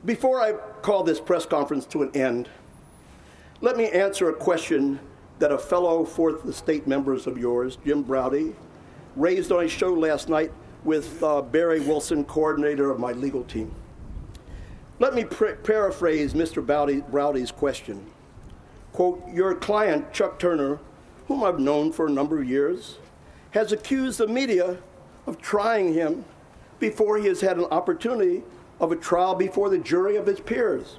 Before I call this press conference to an end, let me answer a question that a fellow Fourth Estate members of yours, Jim Braude, raised on a show last night with Barry Wilson, coordinator of my legal team. Let me paraphrase Mr. Braude's question. Quote, your client, Chuck Turner, whom I've known for a number of years, has accused the media of trying him before he has had an opportunity of a trial before the jury of his peers.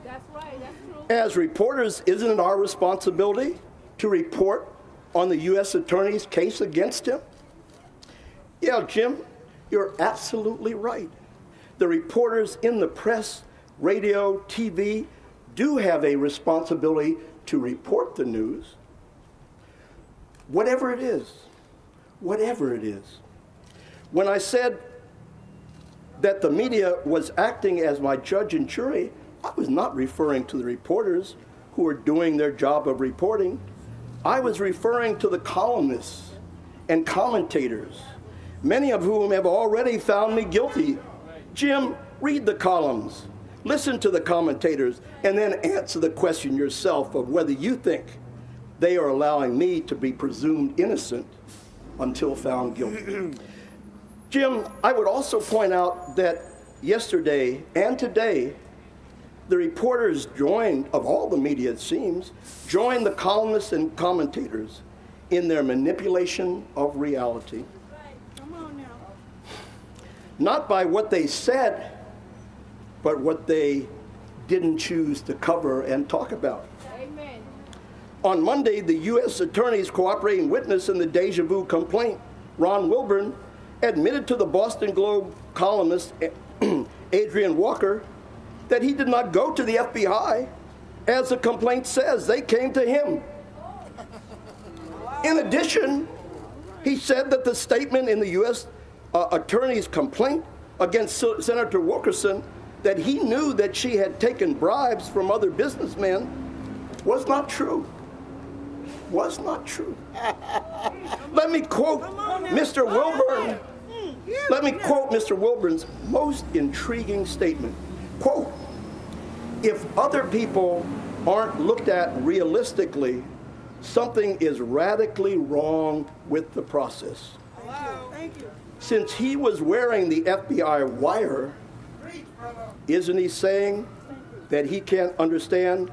That's right, that's true. As reporters, isn't it our responsibility to report on the U.S. Attorney's case against him? Yeah, Jim, you're absolutely right. The reporters in the press, radio, TV, do have a responsibility to report the news. Whatever it is. When I said that the media was acting as my judge and jury, I was not referring to the reporters who were doing their job of reporting. I was referring to the columnists and commentators, many of whom have already found me guilty. Jim, read the columns, listen to the commentators, and then answer the question yourself of whether you think they are allowing me to be presumed innocent until found guilty. Jim, I would also point out that yesterday and today, the reporters of all the media it seems, joined the columnists and commentators in their manipulation of reality. Come on now. Not by what they said, but what they didn't choose to cover and talk about. Amen. On Monday, the U.S. Attorney's cooperating witness in the Deja Vu complaint, Ron Wilburn, admitted to the Boston Globe columnist Adrian Walker that he did not go to the FBI. As the complaint says, they came to him. In addition, he said that the statement in the U.S. Attorney's complaint against Senator Wilkerson that he knew that she had taken bribes from other businessmen was not true. Was not true. Let me quote Mr. Wilburn. Let me quote Mr. Wilburn's most intriguing statement. Quote, if other people aren't looked at realistically, something is radically wrong with the process. Thank you. Since he was wearing the FBI wire, isn't he saying that he can't understand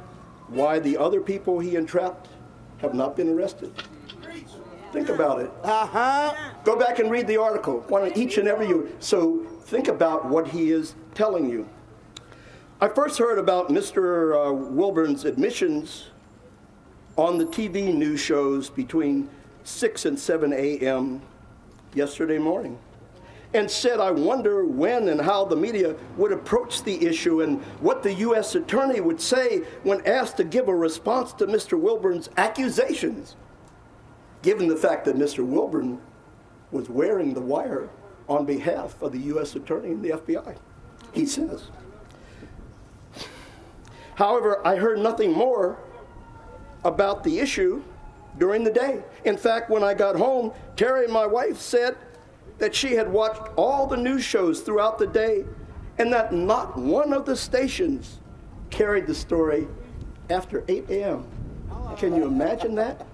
why the other people he entrapped have not been arrested? Think about it. Go back and read the article, one each and every you. So think about what he is telling you. I first heard about Mr. Wilburn's admissions on the TV news shows between 6 and 7 a.m. yesterday morning, and said, I wonder when and how the media would approach the issue and what the U.S. Attorney would say when asked to give a response to Mr. Wilburn's accusations, given the fact that Mr. Wilburn was wearing the wire on behalf of the U.S. Attorney and the FBI, he says. However, I heard nothing more about the issue during the day. In fact, when I got home, Terry, my wife, said that she had watched all the news shows throughout the day and that not one of the stations carried the story after 8 a.m. Can you imagine that?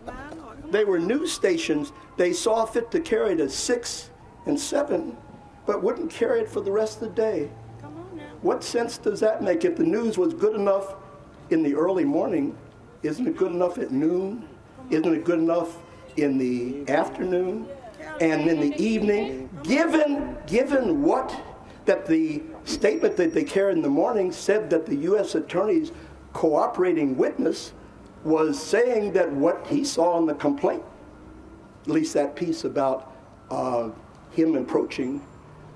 They were news stations. They saw fit to carry it at 6 and 7, but wouldn't carry it for the rest of the day. What sense does that make? If the news was good enough in the early morning, isn't it good enough at noon? Isn't it good enough in the afternoon and in the evening? Given what that the statement that they carried in the morning said that the U.S. Attorney's cooperating witness was saying that what he saw in the complaint, at least that piece about him approaching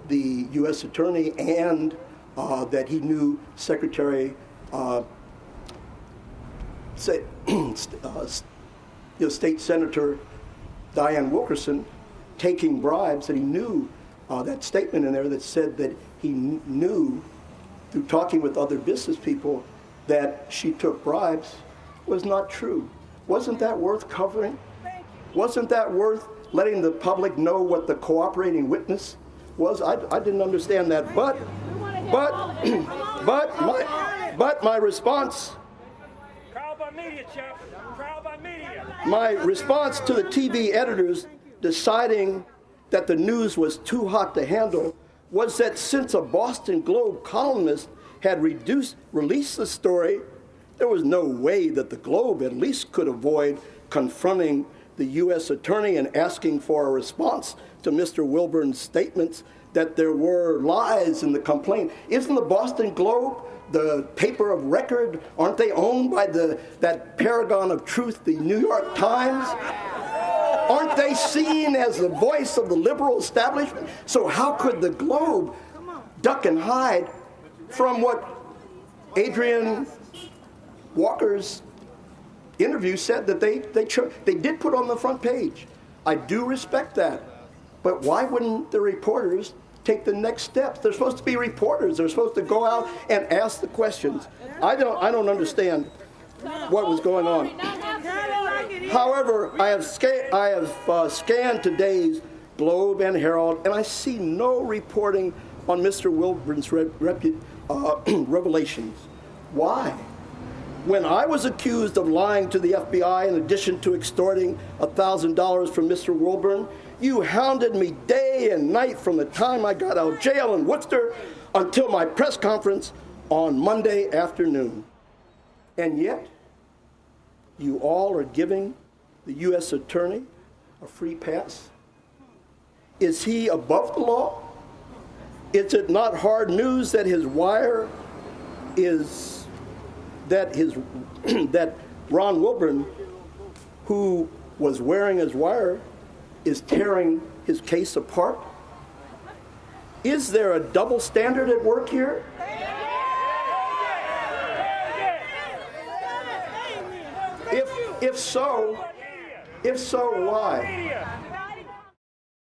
the U.S. Attorney and that he knew Secretary State Senator Diane Wilkerson taking bribes, that he knew that statement in there that said that he knew through talking with other business people that she took bribes was not true. Wasn't that worth covering? Wasn't that worth letting the public know what the cooperating witness was? I didn't understand that, but But my response, Trial by media, Chip. Trial by media. my response to the TV editors deciding that the news was too hot to handle was that since a Boston Globe columnist had released the story, there was no way that the Globe at least could avoid confronting the U.S. attorney and asking for a response to Mr. Wilburn's statements that there were lies in the complaint. Isn't the Boston Globe the paper of record? Aren't they owned by that paragon of truth, the New York Times? Aren't they seen as the voice of the liberal establishment? So how could the Globe duck and hide from what Adrian Walker's interview said that they did put on the front page? I do respect that. But why wouldn't the reporters take the next steps? They're supposed to be reporters. They're supposed to go out and ask the questions. I don't understand what was going on. However, I have scanned today's Globe and Herald, and I see no reporting on Mr. Wilburn's revelations. Why? When I was accused of lying to the FBI in addition to extorting $1,000 from Mr. Wilburn, you hounded me day and night from the time I got out of jail in Worcester until my press conference on Monday afternoon. And yet, you all are giving the U.S. attorney a free pass? Is he above the law? Is it not hard news that his wire is that Ron Wilburn, who was wearing his wire, is tearing his case apart? Is there a double standard at work here? If so, why?